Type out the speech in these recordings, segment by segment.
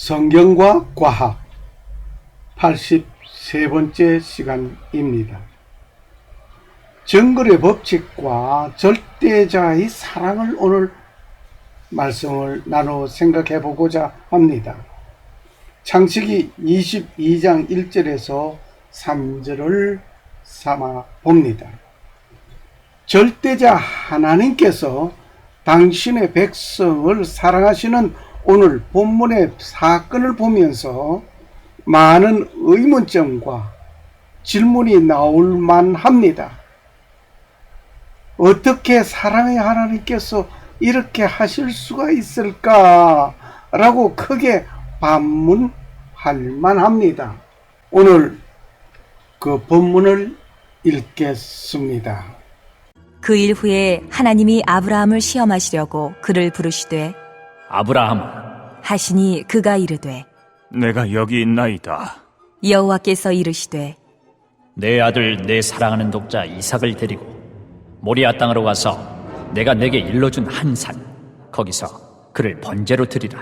성경과 과학 83번째 시간입니다. 정글의 법칙과 절대자의 사랑을 오늘 말씀을 나누어 생각해 보고자 합니다. 창세기 22장 1절에서 3절을 삼아 봅니다. 절대자 하나님께서 당신의 백성을 사랑하시는 오늘 본문의 사건을 보면서 많은 의문점과 질문이 나올 만합니다. 어떻게 사랑의 하나님께서 이렇게 하실 수가 있을까라고 크게 반문할 만합니다. 오늘 그 본문을 읽겠습니다. 그 일 후에 하나님이 아브라함을 시험하시려고 그를 부르시되 아브라함아, 하시니 그가 이르되 내가 여기 있나이다. 여호와께서 이르시되 내 아들 내 사랑하는 독자 이삭을 데리고 모리아 땅으로 가서 내가 내게 일러준 한 산 거기서 그를 번제로 드리라.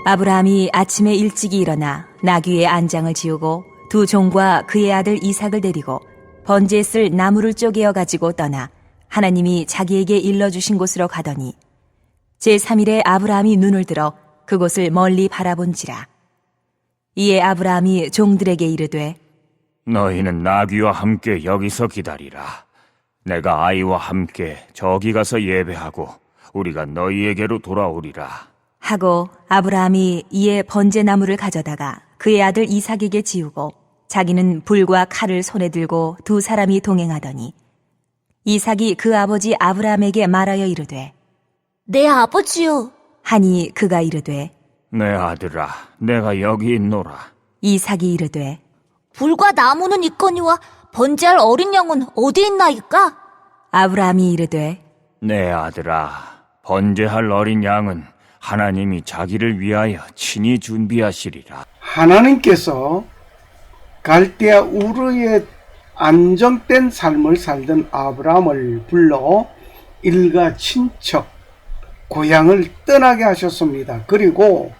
아브라함이 아침에 일찍이 일어나 나귀의 안장을 지우고 두 종과 그의 아들 이삭을 데리고 번제에 쓸 나무를 쪼개어 가지고 떠나 하나님이 자기에게 일러주신 곳으로 가더니 제3일에 아브라함이 눈을 들어 그곳을 멀리 바라본지라. 이에 아브라함이 종들에게 이르되 너희는 나귀와 함께 여기서 기다리라. 내가 아이와 함께 저기 가서 예배하고 우리가 너희에게로 돌아오리라. 하고 아브라함이 이에 번제나무를 가져다가 그의 아들 이삭에게 지우고 자기는 불과 칼을 손에 들고 두 사람이 동행하더니 이삭이 그 아버지 아브라함에게 말하여 이르되 내 아버지요. 하니 그가 이르되 내 아들아, 내가 여기 있노라. 이삭이 이르되 불과 나무는 있거니와 번제할 어린 양은 어디 있나이까? 아브라함이 이르되 내 아들아, 번제할 어린 양은 하나님이 자기를 위하여 친히 준비하시리라. 하나님께서 갈대아 우르에 안정된 삶을 살던 아브라함을 불러 일가 친척 고향을 떠나게 하셨습니다. 그리고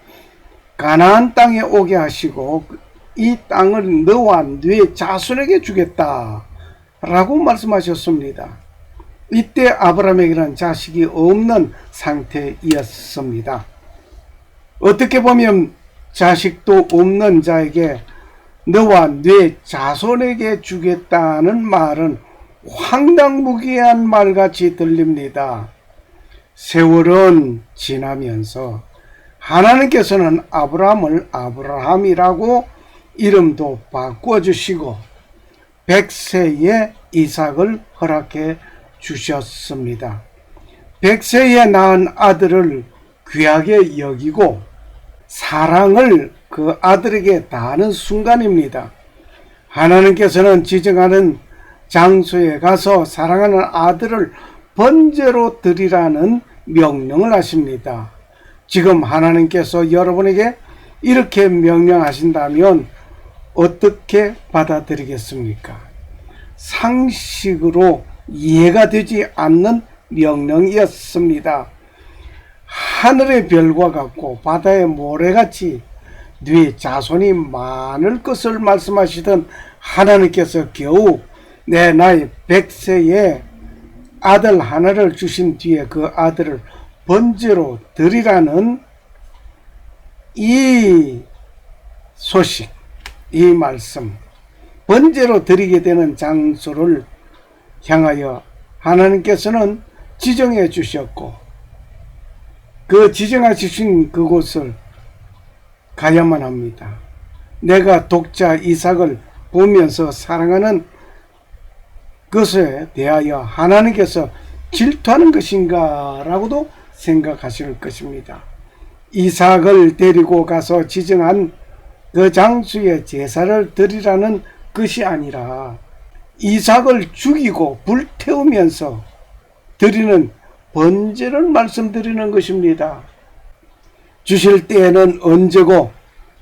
가나안 땅에 오게 하시고 이 땅을 너와 네 자손에게 주겠다라고 말씀하셨습니다. 이때 아브라함에게는 자식이 없는 상태였습니다. 어떻게 보면 자식도 없는 자에게 너와 네 자손에게 주겠다는 말은 황당무계한 말같이 들립니다. 세월은 지나면서 하나님께서는 아브라함을 아브라함이라고 이름도 바꿔주시고 100세에 이삭을 허락해 주셨습니다. 100세에 낳은 아들을 귀하게 여기고 사랑을 그 아들에게 다하는 순간입니다. 하나님께서는 지정하는 장소에 가서 사랑하는 아들을 번제로 드리라는 명령을 하십니다. 지금 하나님께서 여러분에게 이렇게 명령하신다면 어떻게 받아들이겠습니까? 상식으로 이해가 되지 않는 명령이었습니다. 하늘의 별과 같고 바다의 모래같이 네 자손이 많을 것을 말씀하시던 하나님께서 겨우 내 나이 100세에 아들 하나를 주신 뒤에 그 아들을 번제로 드리라는 이 소식, 이 말씀, 번제로 드리게 되는 장소를 향하여 하나님께서는 지정해 주셨고 그 지정하신 그곳을 가야만 합니다. 내가 독자 이삭을 보면서 사랑하는 것에 대하여 하나님께서 질투하는 것인가 라고도 생각하실 것입니다. 이삭을 데리고 가서 지정한 그 장소에 제사를 드리라는 것이 아니라 이삭을 죽이고 불태우면서 드리는 번제를 말씀드리는 것입니다. 주실 때에는 언제고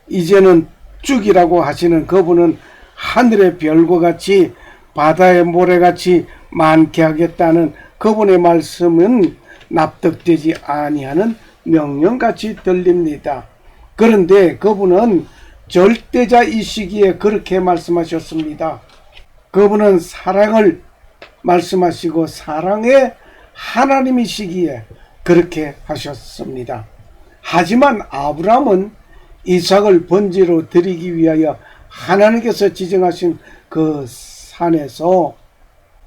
이제는 죽이라고 하시는 그분은 하늘의 별과 같이 바다의 모래같이 많게 하겠다는 그분의 말씀은 납득되지 아니하는 명령같이 들립니다. 그런데 그분은 절대자 이 시기에 그렇게 말씀하셨습니다. 그분은 사랑을 말씀하시고 사랑의 하나님이시기에 그렇게 하셨습니다. 하지만 아브라함은 이삭을 번제로 드리기 위하여 하나님께서 지정하신 그 산에서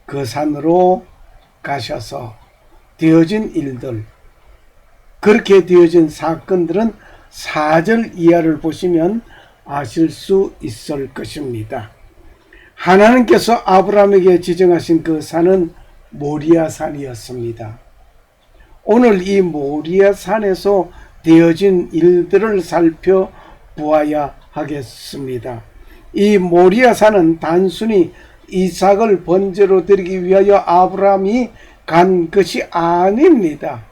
그 산으로 가셔서 되어진 일들, 그렇게 되어진 사건들은 4절 이하를 보시면 아실 수 있을 것입니다. 하나님께서 아브라함에게 지정하신 그 산은 모리아 산이었습니다. 오늘 이 모리아 산에서 되어진 일들을 살펴보아야 하겠습니다. 이 모리아 산은 단순히 이삭을 번제로 드리기 위하여 아브라함이 간 것이 아닙니다.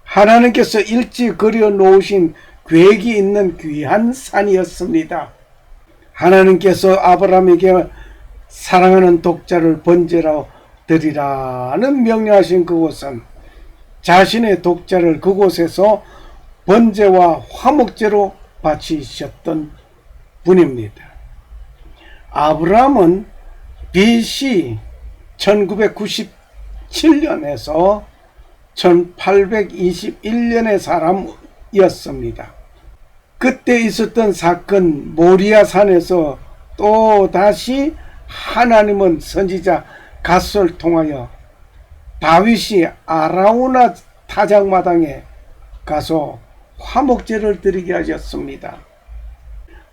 하나님께서 일찍 그려 놓으신 계획이 있는 귀한 산이었습니다. 하나님께서 아브라함에게 사랑하는 독자를 번제로 드리라는 명령하신 그곳은 자신의 독자를 그곳에서 번제와 화목제로 바치셨던 분입니다. 아브라함은 BC 1997년에서 1821년의 사람이었습니다. 그때 있었던 사건 모리아 산에서 또 다시 하나님은 선지자 갓을 통하여 다윗이 아라우나 타작마당에 가서 화목제를 드리게 하셨습니다.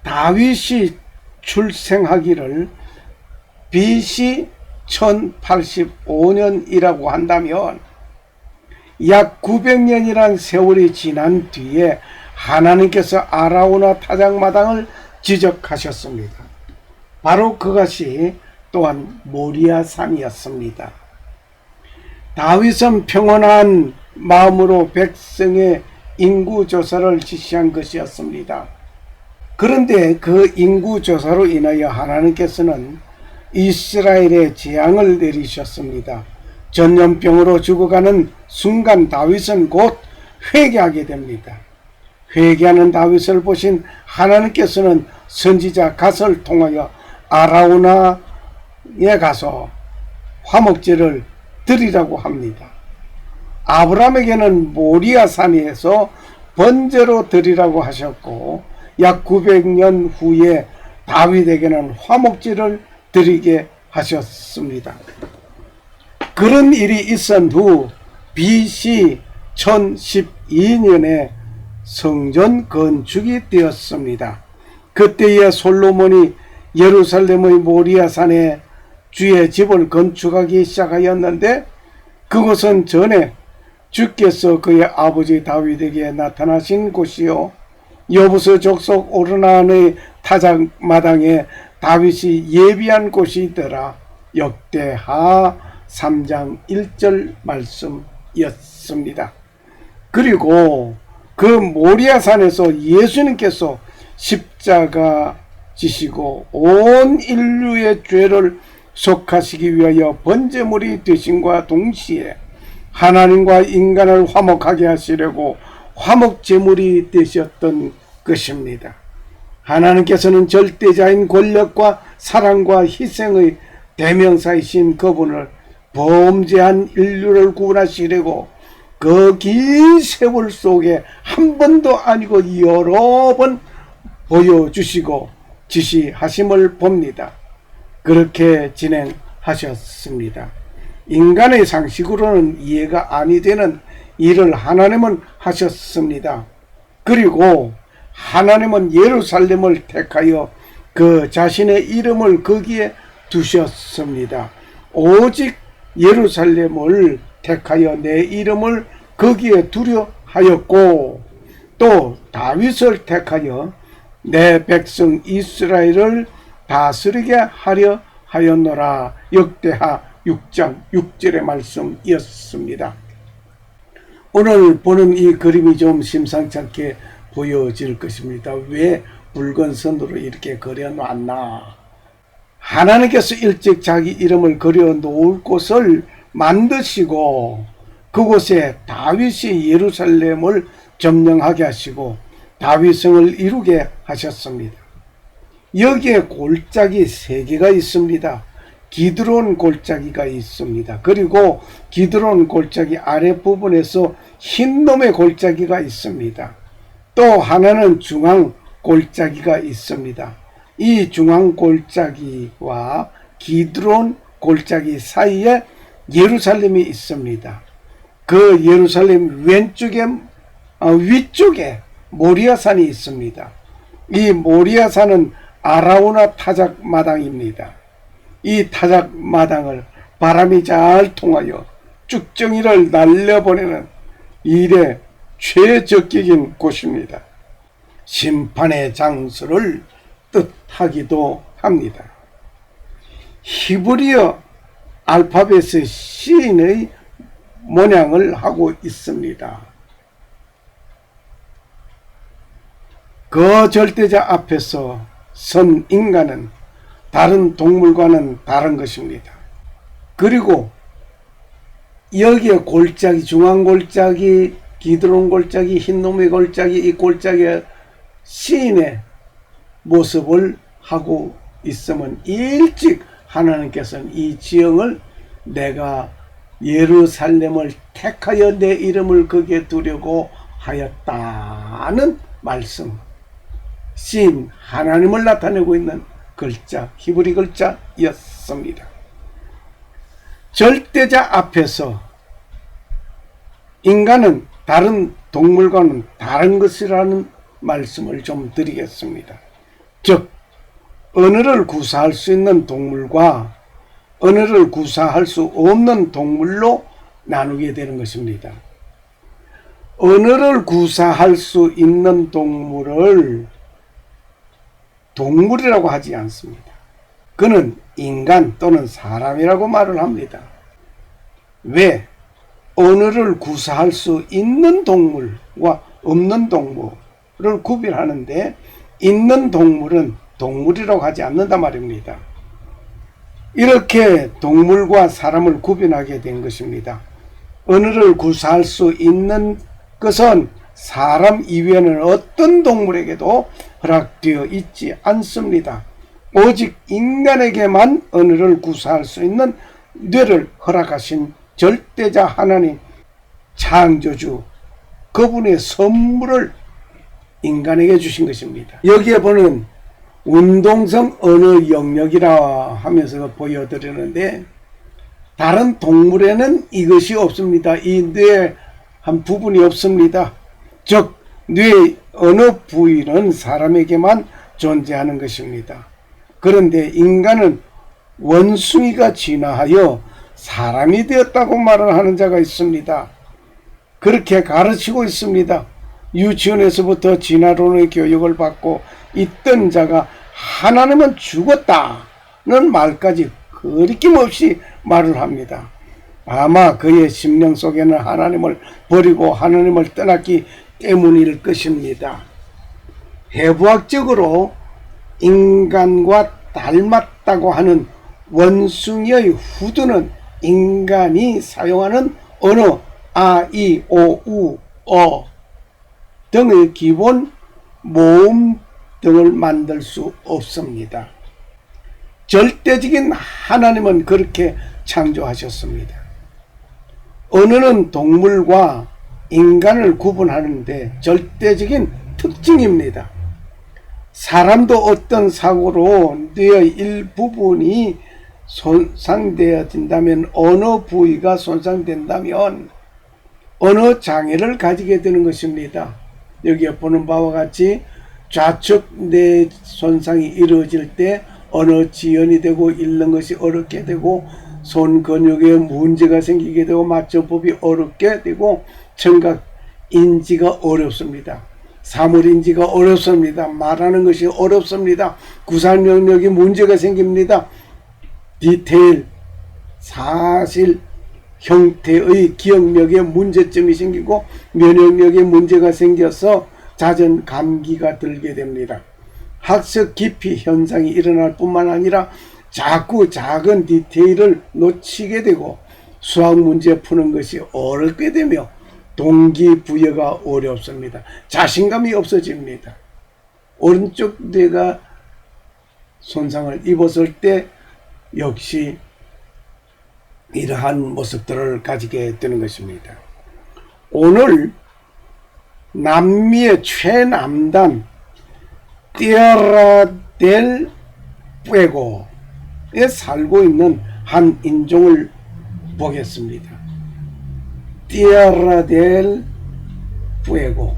다윗이 출생하기를 BC 1085년이라고 한다면 약 900년이란 세월이 지난 뒤에 하나님께서 아라우나 타작마당을 지적하셨습니다. 바로 그것이 또한 모리아 산이었습니다. 다윗은 평온한 마음으로 백성의 인구조사를 지시한 것이었습니다. 그런데 그 인구조사로 인하여 하나님께서는 이스라엘에 재앙을 내리셨습니다. 전염병으로 죽어가는 순간 다윗은 곧 회개하게 됩니다. 회개하는 다윗을 보신 하나님께서는 선지자 갓을 통하여 아라우나에 가서 화목제를 드리라고 합니다. 아브라함에게는 모리아 산에서 번제로 드리라고 하셨고 약 900년 후에 다윗에게는 화목제를 드리게 하셨습니다. 그런 일이 있은 후 BC 1012년에 성전 건축이 되었습니다. 그때에 솔로몬이 예루살렘의 모리아 산에 주의 집을 건축하기 시작하였는데 그곳은 전에 주께서 그의 아버지 다윗에게 나타나신 곳이요 여부스 족속 오르난의 타작마당에 다윗이 예비한 곳이더라. 역대하 3장 1절 말씀이었습니다. 그리고 그 모리아산에서 예수님께서 십자가 지시고 온 인류의 죄를 속하시기 위하여 번제물이 되심과 동시에 하나님과 인간을 화목하게 하시려고 화목제물이 되셨던 것입니다. 하나님께서는 절대자인 권력과 사랑과 희생의 대명사이신 그분을 범죄한 인류를 구원하시려고 그 긴 세월 속에 한 번도 아니고 여러 번 보여주시고 지시하심을 봅니다. 그렇게 진행하셨습니다. 인간의 상식으로는 이해가 아니 되는 일을 하나님은 하셨습니다. 그리고 하나님은 예루살렘을 택하여 그 자신의 이름을 거기에 두셨습니다. 오직 예루살렘을 택하여 내 이름을 거기에 두려 하였고 또 다윗을 택하여 내 백성 이스라엘을 다스리게 하려 하였노라. 역대하 6장 6절의 말씀이었습니다. 오늘 보는 이 그림이 좀 심상치 않게 보여질 것입니다. 왜 붉은 선으로 이렇게 그려놨나? 하나님께서 일찍 자기 이름을 그려 놓을 곳을 만드시고 그곳에 다윗이 예루살렘을 점령하게 하시고 다윗성을 이루게 하셨습니다. 여기에 골짜기 3개가 있습니다. 기드론 골짜기가 있습니다. 그리고 기드론 골짜기 아랫부분에서 흰놈의 골짜기가 있습니다. 또 하나는 중앙 골짜기가 있습니다. 이 중앙 골짜기와 기드론 골짜기 사이에 예루살렘이 있습니다. 그 예루살렘 위쪽에 모리아산이 있습니다. 이 모리아산은 아라우나 타작마당입니다. 이 타작마당을 바람이 잘 통하여 쭉정이를 날려보내는 일에 최적격인 곳입니다. 심판의 장소를 뜻하기도 합니다. 히브리어 알파벳의 C의 모양을 하고 있습니다. 그 절대자 앞에서 선 인간은 다른 동물과는 다른 것입니다. 그리고 여기에 골짜기, 중앙 골짜기, 기드론 골짜기, 흰놈의 골짜기, 이 골짜기의 시인의 모습을 하고 있으면 일찍 하나님께서는 이 지형을 내가 예루살렘을 택하여 내 이름을 거기에 두려고 하였다는 말씀, 시인 하나님을 나타내고 있는 글자, 히브리 글자였습니다. 절대자 앞에서 인간은 다른 동물과는 다른 것이라는 말씀을 좀 드리겠습니다. 즉, 언어를 구사할 수 있는 동물과 언어를 구사할 수 없는 동물로 나누게 되는 것입니다. 언어를 구사할 수 있는 동물을 동물이라고 하지 않습니다. 그는 인간 또는 사람이라고 말을 합니다. 왜? 언어를 구사할 수 있는 동물과 없는 동물을 구별하는데 있는 동물은 동물이라고 하지 않는다 말입니다. 이렇게 동물과 사람을 구분하게 된 것입니다. 언어를 구사할 수 있는 것은 사람 이외에는 어떤 동물에게도 허락되어 있지 않습니다. 오직 인간에게만 언어를 구사할 수 있는 뇌를 허락하신 절대자 하나님, 창조주, 그분의 선물을 인간에게 주신 것입니다. 여기에 보는 운동성 언어 영역이라 하면서 보여드리는데 다른 동물에는 이것이 없습니다. 이 뇌의 한 부분이 없습니다. 즉 뇌의 어느 부위는 사람에게만 존재하는 것입니다. 그런데 인간은 원숭이가 진화하여 사람이 되었다고 말을 하는 자가 있습니다. 그렇게 가르치고 있습니다. 유치원에서부터 진화론의 교육을 받고 있던 자가 하나님은 죽었다는 말까지 거리낌없이 말을 합니다. 아마 그의 심령 속에는 하나님을 버리고 하나님을 떠났기 때문일 것입니다. 해부학적으로 인간과 닮았다고 하는 원숭이의 후두는 인간이 사용하는 언어 아, 이, 오, 우, 어 등의 기본 모음 등을 만들 수 없습니다. 절대적인 하나님은 그렇게 창조하셨습니다. 언어는 동물과 인간을 구분하는데 절대적인 특징입니다. 사람도 어떤 사고로 뇌의 일부분이 손상되어진다면 어느 부위가 손상된다면 언어 장애를 가지게 되는 것입니다. 여기에 보는 바와 같이 좌측 뇌 손상이 이루어질 때 언어 지연이 되고 읽는 것이 어렵게 되고 손 근육에 문제가 생기게 되고 맞춤법이 어렵게 되고 청각 인지가 어렵습니다. 사물 인지가 어렵습니다. 말하는 것이 어렵습니다. 구상 능력이 문제가 생깁니다. 디테일, 사실, 형태의 기억력에 문제점이 생기고 면역력에 문제가 생겨서 잦은 감기가 들게 됩니다. 학습 기피 현상이 일어날 뿐만 아니라 자꾸 작은 디테일을 놓치게 되고 수학 문제 푸는 것이 어렵게 되며 동기부여가 어렵습니다. 자신감이 없어집니다. 오른쪽 뇌가 손상을 입었을 때 역시 이러한 모습들을 가지게 되는 것입니다. 오늘 남미의 최남단 티에라 델 푸에고에 살고 있는 한 인종을 보겠습니다. 티에라 델 푸에고.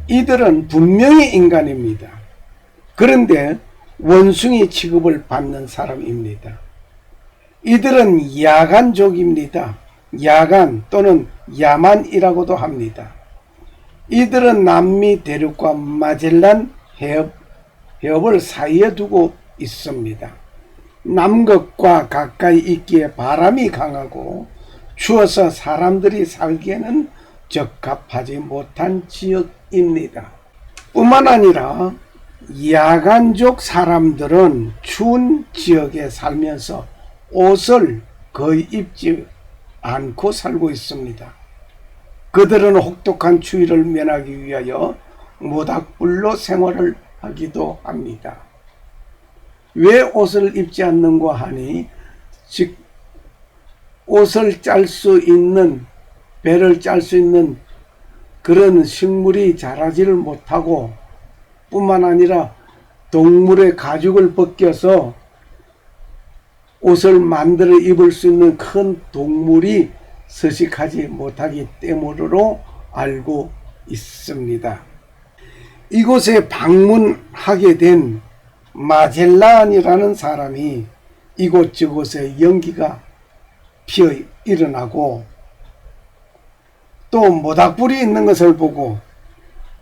이들은 분명히 인간입니다. 그런데 원숭이 취급을 받는 사람입니다. 이들은 야간족입니다. 야간 또는 야만이라고도 합니다. 이들은 남미 대륙과 마젤란 해협을 사이에 두고 있습니다. 남극과 가까이 있기에 바람이 강하고 추워서 사람들이 살기에는 적합하지 못한 지역입니다. 뿐만 아니라 야간족 사람들은 추운 지역에 살면서 옷을 거의 입지 않고 살고 있습니다. 그들은 혹독한 추위를 면하기 위하여 모닥불로 생활을 하기도 합니다. 왜 옷을 입지 않는가 하니, 즉 옷을 짤 수 있는, 배를 짤 수 있는 그런 식물이 자라지를 못하고, 뿐만 아니라 동물의 가죽을 벗겨서 옷을 만들어 입을 수 있는 큰 동물이 서식하지 못하기 때문으로 알고 있습니다. 이곳에 방문하게 된 마젤란이라는 사람이 이곳저곳에 연기가 피어 일어나고 또 모닥불이 있는 것을 보고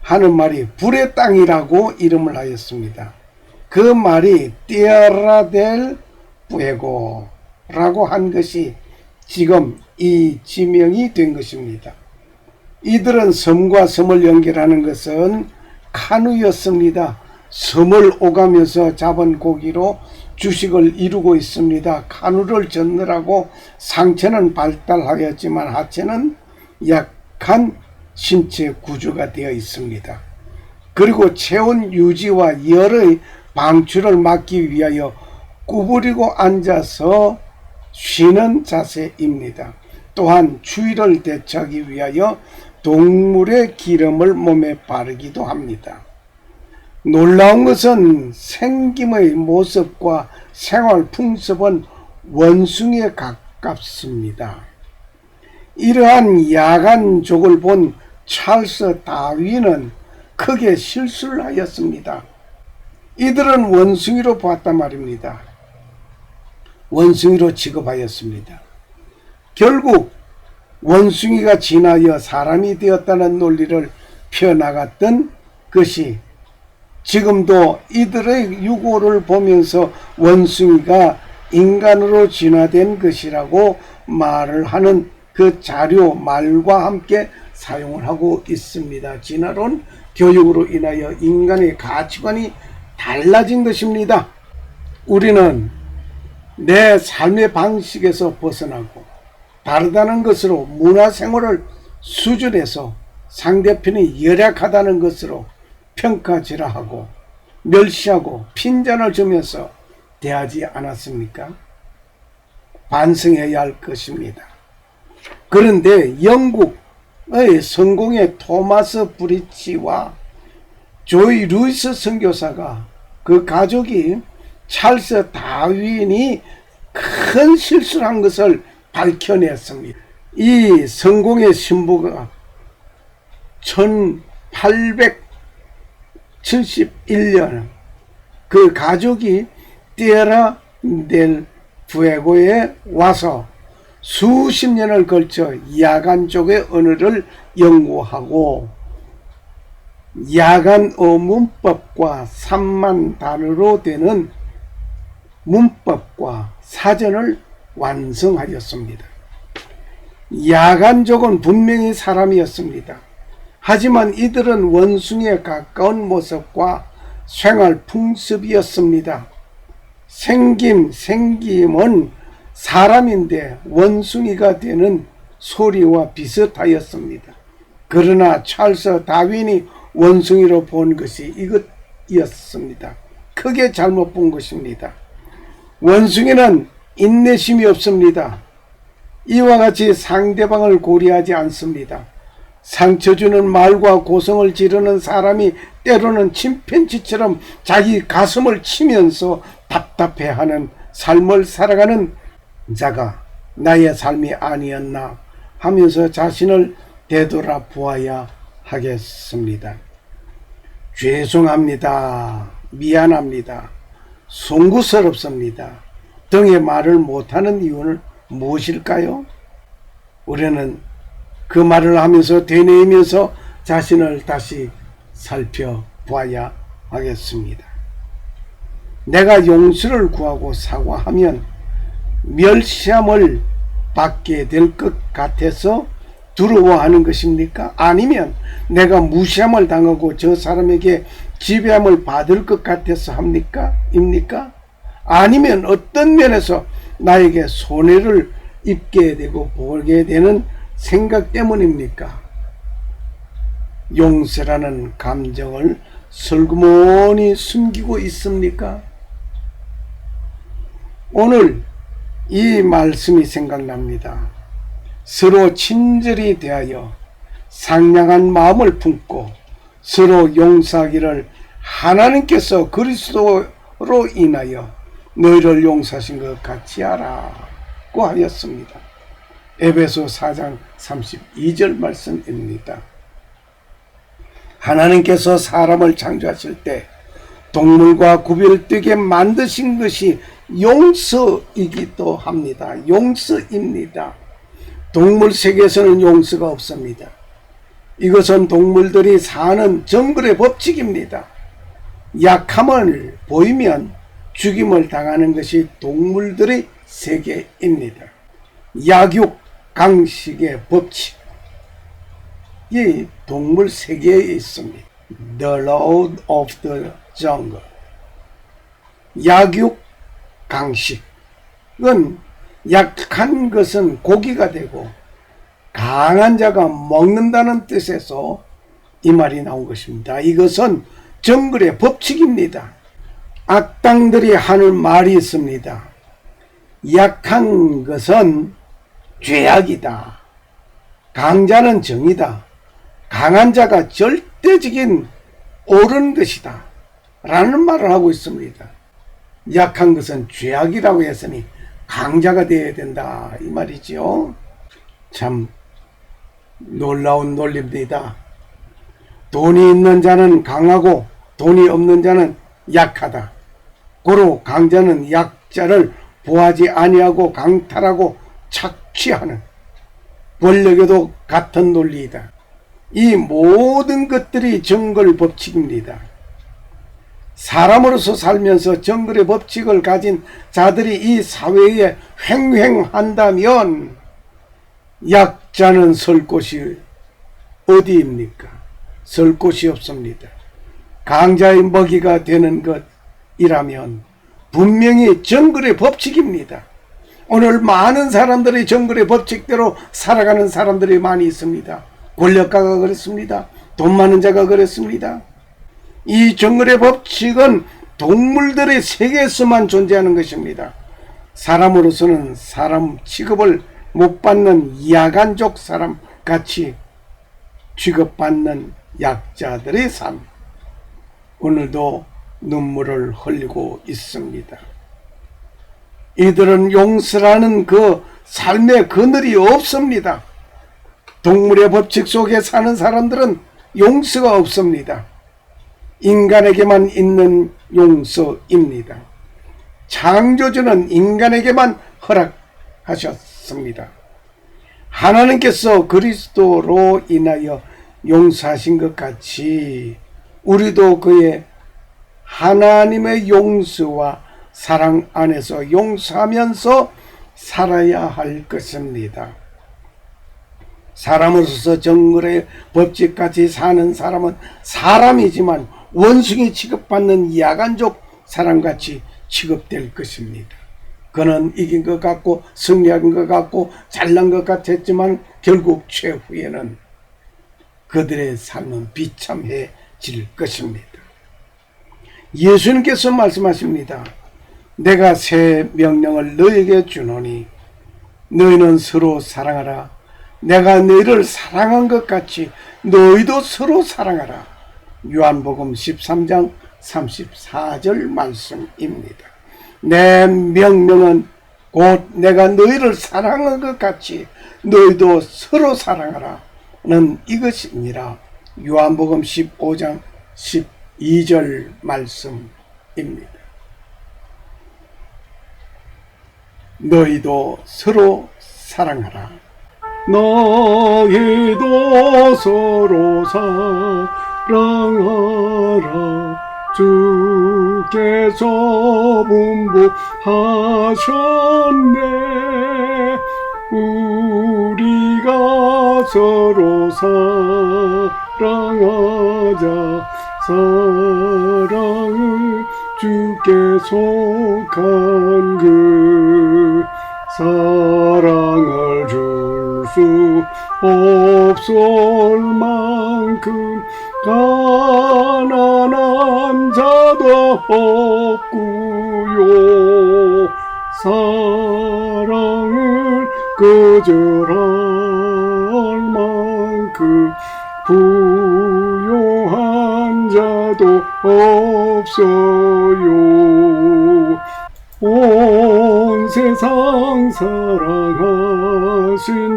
하는 말이 불의 땅이라고 이름을 하였습니다. 그 말이 티에라 델 푸에고라고 한 것이 지금 이 지명이 된 것입니다. 이들은 섬과 섬을 연결하는 것은 카누였습니다. 섬을 오가면서 잡은 고기로 주식을 이루고 있습니다. 카누를 젓느라고 상체는 발달하였지만 하체는 약한 신체 구조가 되어 있습니다. 그리고 체온 유지와 열의 방출을 막기 위하여 구부리고 앉아서 쉬는 자세입니다. 또한 추위를 대처하기 위하여 동물의 기름을 몸에 바르기도 합니다. 놀라운 것은 생김의 모습과 생활 풍습은 원숭이에 가깝습니다. 이러한 야간족을 본 찰스 다윈은 크게 실수를 하였습니다. 이들은 원숭이로 보았단 말입니다. 원숭이로 취급하였습니다. 결국 원숭이가 진하여 사람이 되었다는 논리를 펴나갔던 것이 지금도 이들의 유고를 보면서 원숭이가 인간으로 진화된 것이라고 말을 하는 그 자료 말과 함께 사용을 하고 있습니다. 진화론 교육으로 인하여 인간의 가치관이 달라진 것입니다. 우리는 내 삶의 방식에서 벗어나고 다르다는 것으로 문화생활을 수준에서 상대편이 열악하다는 것으로 평가질하고 멸시하고 핀잔을 주면서 대하지 않았습니까? 반성해야 할 것입니다. 그런데 영국의 성공의 토마스 브리치와 조이 루이스 선교사가 그 가족이 찰스 다윈이 큰 실수를 한 것을 밝혀냈습니다. 이 성공의 신부가 1871년 그 가족이 티에라 델 푸에고에 와서 수십 년을 걸쳐 야간족의 언어를 연구하고 야간어 문법과 3만 단어로 되는 문법과 사전을 완성하였습니다. 야간족은 분명히 사람이었습니다. 하지만 이들은 원숭이에 가까운 모습과 생활 풍습이었습니다. 생김은 사람인데 원숭이가 되는 소리와 비슷하였습니다. 그러나 찰스 다윈이 원숭이로 본 것이 이것이었습니다. 크게 잘못 본 것입니다. 원숭이는 인내심이 없습니다. 이와 같이 상대방을 고려하지 않습니다. 상처 주는 말과 고성을 지르는 사람이 때로는 침팬지처럼 자기 가슴을 치면서 답답해하는 삶을 살아가는 자가 나의 삶이 아니었나 하면서 자신을 되돌아보아야 하겠습니다. 죄송합니다. 미안합니다. 송구스럽습니다. 등의 말을 못하는 이유는 무엇일까요? 우리는 그 말을 하면서 되뇌이면서 자신을 다시 살펴봐야 하겠습니다. 내가 용서를 구하고 사과하면 멸시함을 받게 될 것 같아서 두려워하는 것입니까? 아니면 내가 무시함을 당하고 저 사람에게 지배함을 받을 것 같아서 입니까? 아니면 어떤 면에서 나에게 손해를 입게 되고 보게 되는 생각 때문입니까? 용서라는 감정을 슬그머니 숨기고 있습니까? 오늘 이 말씀이 생각납니다. 서로 친절히 대하여 상냥한 마음을 품고 서로 용서하기를 하나님께서 그리스도로 인하여 너희를 용서하신 것 같이 하라고 하였습니다. 에베소 4장 32절 말씀입니다. 하나님께서 사람을 창조하실 때 동물과 구별되게 만드신 것이 용서이기도 합니다. 용서입니다. 동물 세계에서는 용서가 없습니다. 이것은 동물들이 사는 정글의 법칙입니다. 약함을 보이면 죽임을 당하는 것이 동물들의 세계입니다. 약육 강식의 법칙, 이 동물 세계에 있습니다. The law of the jungle. 약육 강식은 약한 것은 고기가 되고 강한 자가 먹는다는 뜻에서 이 말이 나온 것입니다. 이것은 정글의 법칙입니다. 악당들이 하는 말이 있습니다. 약한 것은 죄악이다. 강자는 정이다. 강한 자가 절대적인 옳은 것이다. 라는 말을 하고 있습니다. 약한 것은 죄악이라고 했으니 강자가 되어야 된다. 이 말이죠. 참 놀라운 논리입니다. 돈이 있는 자는 강하고 돈이 없는 자는 약하다. 고로 강자는 약자를 보하지 아니하고 강탈하고 착취하는 권력에도 같은 논리이다. 이 모든 것들이 정글 법칙입니다. 사람으로서 살면서 정글의 법칙을 가진 자들이 이 사회에 횡행한다면 약자는 설 곳이 어디입니까? 설 곳이 없습니다. 강자의 먹이가 되는 것이라면 분명히 정글의 법칙입니다. 오늘 많은 사람들이 정글의 법칙대로 살아가는 사람들이 많이 있습니다. 권력가가 그렇습니다. 돈 많은 자가 그렇습니다. 이 정글의 법칙은 동물들의 세계에서만 존재하는 것입니다. 사람으로서는 사람 취급을 못 받는 야간족 사람 같이 취급받는 약자들의 삶, 오늘도 눈물을 흘리고 있습니다. 이들은 용서라는 그 삶의 그늘이 없습니다. 동물의 법칙 속에 사는 사람들은 용서가 없습니다. 인간에게만 있는 용서입니다. 창조주는 인간에게만 허락하셨습니다. 하나님께서 그리스도로 인하여 용서하신 것 같이 우리도 그의 하나님의 용서와 사랑 안에서 용서하면서 살아야 할 것입니다. 사람으로서 정글의 법칙같이 사는 사람은 사람이지만 원숭이 취급받는 야간족 사람같이 취급될 것입니다. 그는 이긴 것 같고 승리한 것 같고 잘난 것 같았지만 결국 최후에는 그들의 삶은 비참해질 것입니다. 예수님께서 말씀하십니다. 내가 새 명령을 너에게 주노니 너희는 서로 사랑하라. 내가 너희를 사랑한 것 같이 너희도 서로 사랑하라. 요한복음 13장 34절 말씀입니다. 내 명령은 곧 내가 너희를 사랑한 것 같이 너희도 서로 사랑하라 는 이것이니라. 요한복음 15장 12절 말씀입니다. 너희도 서로 사랑하라. 너희도 서로 사랑하라. 주께서 분부하셨네. 우리가 서로 사랑하자. 사랑은 주께 속한 그 사랑을 줄 수 없을 만큼 가난한 자도 없구요. 사랑을 거절할 만큼 부요한 자도 없어요. 온 세상 사랑하신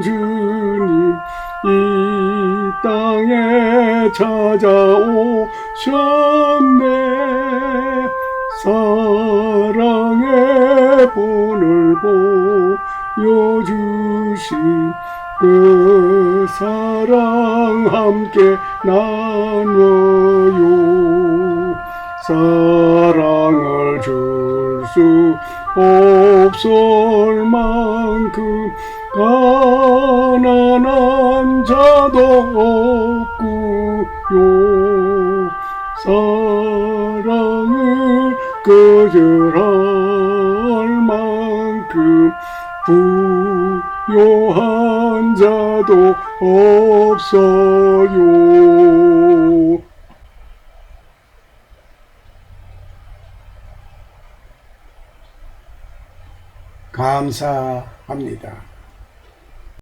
주님 이 땅에 찾아오셨네. 사랑의 본을 보여주신 그 사랑 함께 나눠요. 사랑을 줄 수 없을 만큼 가난한 자도 없구요. 사랑을 거절할 만큼 부요한 자도 없어요. 감사합니다.